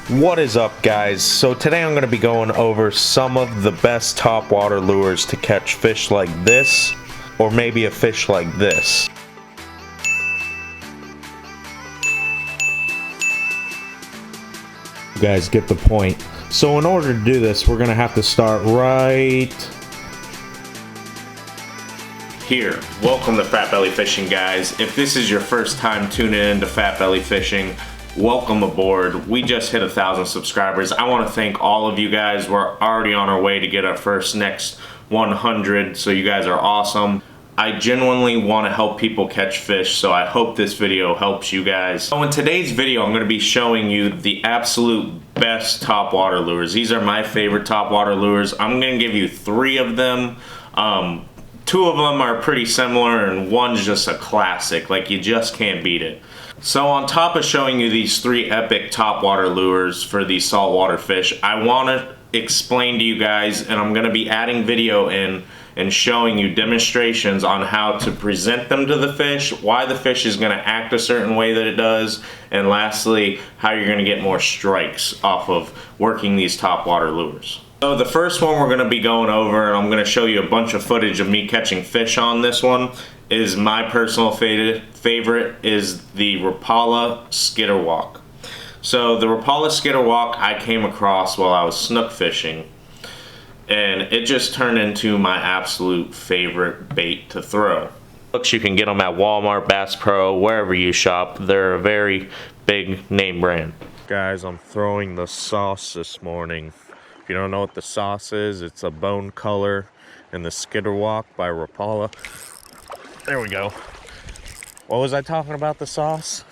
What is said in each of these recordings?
What is up, guys? So today I'm going to be going over some of the best topwater lures to catch fish like this, or maybe a fish like this. You guys get the point. So in order to do this, we're going to have to start right here. Welcome to Fatbelly Fishing, guys. If this is your first time tuning in to Fatbelly Fishing, welcome aboard. We just hit 1,000 subscribers. I want to thank all of you guys. We're already on our way to get our next 100, so you guys are awesome. I genuinely want to help people catch fish, so I hope this video helps you guys. So in today's video, I'm going to be showing you the absolute best topwater lures. These are my favorite topwater lures. I'm going to give you 3 of them. 2 of them are pretty similar, and one's just a classic. Like, you just can't beat it. So on top of showing you these 3 epic topwater lures for these saltwater fish, I want to explain to you guys, and I'm going to be adding video in and showing you demonstrations on how to present them to the fish, why the fish is going to act a certain way that it does, and lastly, how you're going to get more strikes off of working these topwater lures. So the first one we're going to be going over, and I'm going to show you a bunch of footage of me catching fish on this one, is my personal favorite is the Rapala Skitter Walk. So the Rapala Skitter Walk I came across while I was snook fishing, and it just turned into my absolute favorite bait to throw. You can get them at Walmart, Bass Pro, wherever you shop. They're a very big name brand. Guys, I'm throwing the sauce this morning. If you don't know what the sauce is, it's a bone color in the Skitter Walk by Rapala. There we go. What was I talking about, the sauce?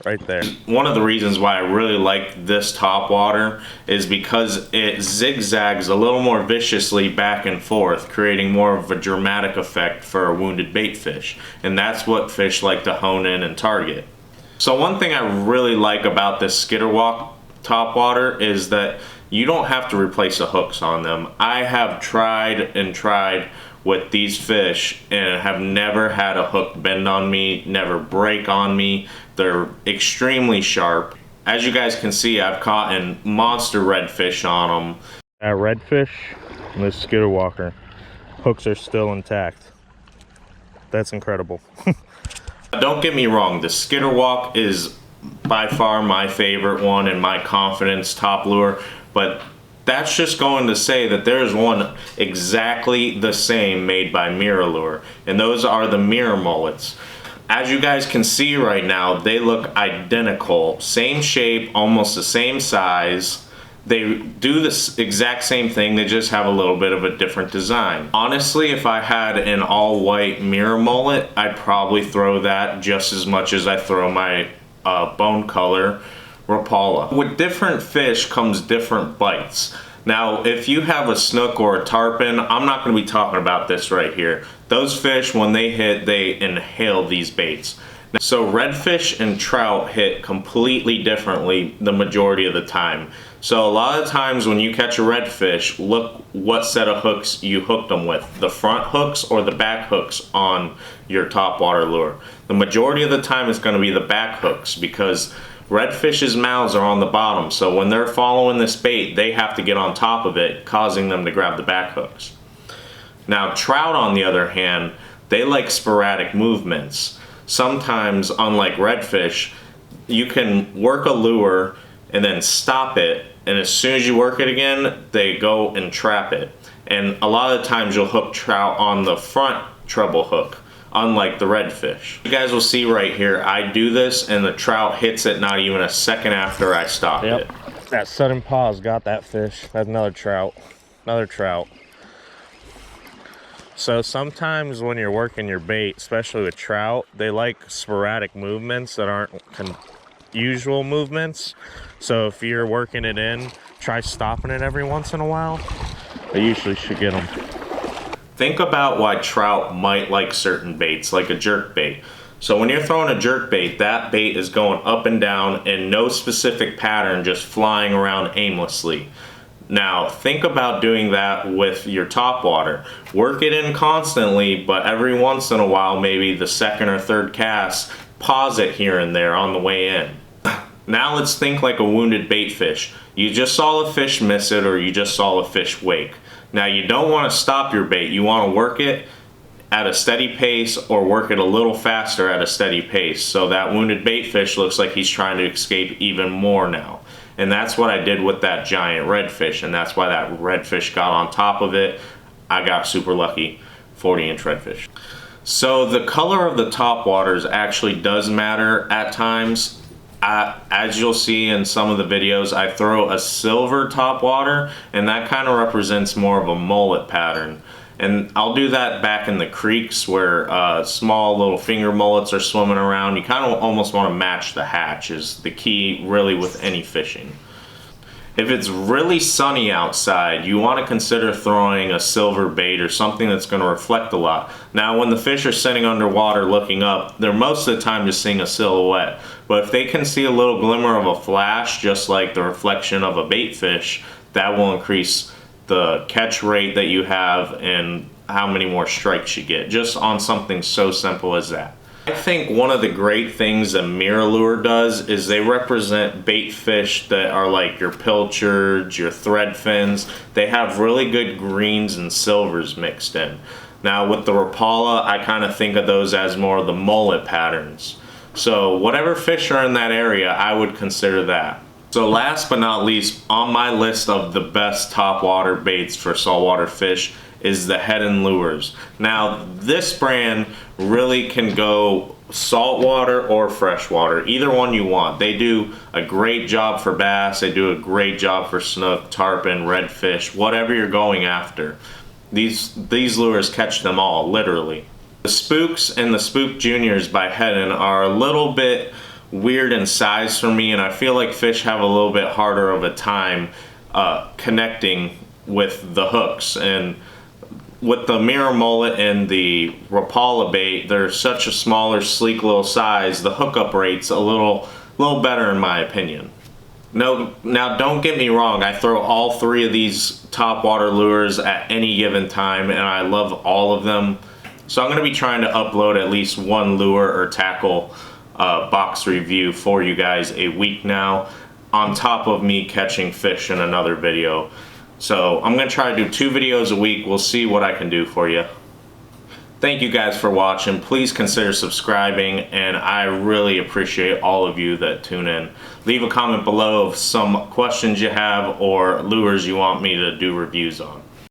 Right there. One of the reasons why I really like this topwater is because it zigzags a little more viciously back and forth, creating more of a dramatic effect for a wounded bait fish. And that's what fish like to hone in and target. So one thing I really like about this Skitter Walk topwater is that you don't have to replace the hooks on them. I have tried and tried with these fish and have never had a hook bend on me, never break on me. They're extremely sharp. As you guys can see, I've caught in monster redfish on them. That redfish and this Skitter Walker, hooks are still intact. That's incredible. Don't get me wrong, the Skitter Walk is by far my favorite one and my confidence top lure, but that's just going to say that there's one exactly the same made by Mirrolure, and those are the Mirromullets. As you guys can see right now, they look identical. Same shape, almost the same size. They do the exact same thing, they just have a little bit of a different design. Honestly, if I had an all-white Mirromullet, I'd probably throw that just as much as I throw my bone color Rapala. With different fish comes different bites. Now, if you have a snook or a tarpon, I'm not going to be talking about this right here. Those fish, when they hit, they inhale these baits. So redfish and trout hit completely differently the majority of the time. So a lot of times when you catch a redfish, look what set of hooks you hooked them with. The front hooks or the back hooks on your topwater lure. The majority of the time it's going to be the back hooks, because redfish's mouths are on the bottom, so when they're following this bait, they have to get on top of it, causing them to grab the back hooks. Now, trout, on the other hand, they like sporadic movements. Sometimes, unlike redfish, you can work a lure and then stop it, and as soon as you work it again, they go and trap it. And a lot of times you'll hook trout on the front treble hook, unlike the redfish. You guys will see right here, I do this and the trout hits it not even a second after I stop it. That sudden pause got that fish. That's another trout. Another trout. So sometimes when you're working your bait, especially with trout, they like sporadic movements that aren't usual movements. So if you're working it in, try stopping it every once in a while. They usually should get them. Think about why trout might like certain baits, like a jerk bait. So when you're throwing a jerk bait, that bait is going up and down in no specific pattern, just flying around aimlessly. Now, think about doing that with your topwater. Work it in constantly, but every once in a while, maybe the second or third cast, pause it here and there on the way in. Now let's think like a wounded bait fish. You just saw a fish miss it, or you just saw a fish wake. Now you don't want to stop your bait. You want to work it at a steady pace, or work it a little faster at a steady pace. So that wounded bait fish looks like he's trying to escape even more now. And that's what I did with that giant redfish, and that's why that redfish got on top of it. I got super lucky. 40-inch redfish. So the color of the topwaters actually does matter at times. As you'll see in some of the videos, I throw a silver topwater, and that kind of represents more of a mullet pattern. And I'll do that back in the creeks where small little finger mullets are swimming around. You kind of almost want to match the hatch, is the key really with any fishing. If it's really sunny outside, you want to consider throwing a silver bait or something that's going to reflect a lot. Now, when the fish are sitting underwater looking up, they're most of the time just seeing a silhouette. But if they can see a little glimmer of a flash, just like the reflection of a bait fish, that will increase the catch rate that you have and how many more strikes you get, just on something so simple as that. I think one of the great things a mirrolure does is they represent bait fish that are like your pilchards, your thread fins. They have really good greens and silvers mixed in. Now with the Rapala, I kind of think of those as more of the mullet patterns. So whatever fish are in that area, I would consider that. So last but not least, on my list of the best topwater baits for saltwater fish is the heddon lures. Now this brand really can go saltwater or freshwater, either one you want. They do a great job for bass, they do a great job for snook, tarpon, redfish, whatever you're going after. These lures catch them all, literally. The Spooks and the Spook Juniors by Heddon are a little bit weird in size for me, and I feel like fish have a little bit harder of a time connecting with the hooks. And with the Mirromullet and the Rapala bait, they're such a smaller, sleek little size, the hookup rate's a little better in my opinion. Now don't get me wrong, I throw all three of these topwater lures at any given time, and I love all of them. So I'm going to be trying to upload at least one lure or tackle box review for you guys a week now, on top of me catching fish in another video. So I'm going to try to do 2 videos a week. We'll see what I can do for you. Thank you guys for watching. Please consider subscribing, and I really appreciate all of you that tune in. Leave a comment below of some questions you have or lures you want me to do reviews on.